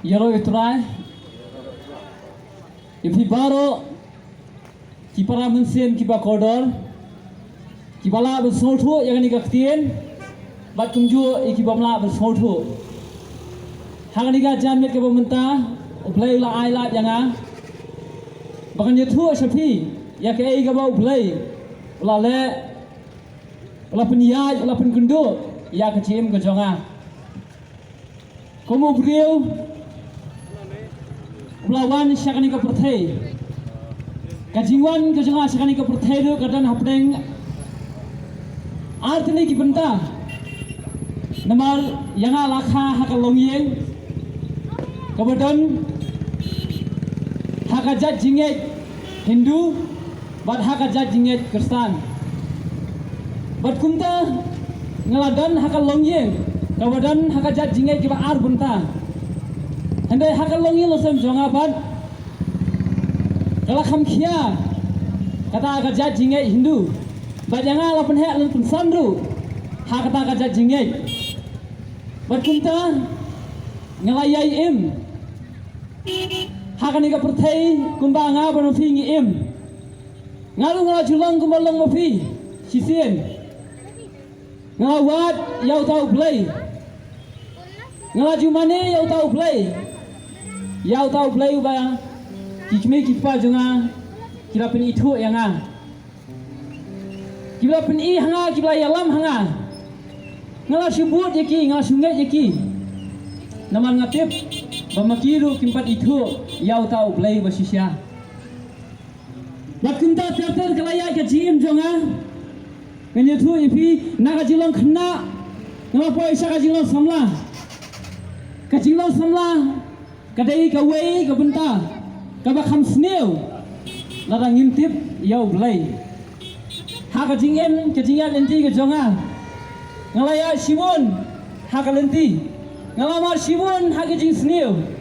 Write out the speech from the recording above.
Yaro itrai Ifi baro Kipara mensen kipa kodor Kipala bersoltu yang ni kaktien Bat kumju ikibamla bersoltu Hang ni ka jan met ke pemerintah Uplay la ai la janga Bahkan yetu asapi Ya ke ai ka ba uplay Ula le Ula penyaj ula pengundu Ya ke cim ke jonga Komo beriau Ulawan syakani ka perthai Kajingwan ke jonga syakani ka perthai tu kadan hapdeng Artini ki benta Namar yanga lakha hakal longyeng Kemudian hakajat jinget Hindu, bat hakajat jinget Kristen. Bat kumta ngeladan hakal longyeng, kemudian hakajat jinget kiba ar benta. Handai hakal longyeng losem jonga bat. Kalau kamkia kata hakajat jinget Hindu, bat yanga lapan hek lapan sandru hakata hakajat jinget. Bat kumta ngelayai im. Hakani ka perthai kumba nga ba no fi ngi im ngalu nga julang kumba long ma fi sisien nga wat yau tau play nga jumane yau tau play ba kikme kipa jonga kira pen itu yanga kira pen I hanga kira yalam hanga nga subut yaki nga sungai yaki naman ngatip Bamakiru kimpat itu Yau tau play basisya Bat kumta terter kelaya ke jim jonga Kenyetu ipi Naga jilong kena Ngapa isa ka jilong samla Ka jilong samla Kadai ka wei ka benta Ka bakam sneu Lara ngintip Yau play Haka jingen Kejingan lenti ke jonga Ngalaya siwon Haka lenti Ngalamar siwon haka jing sneu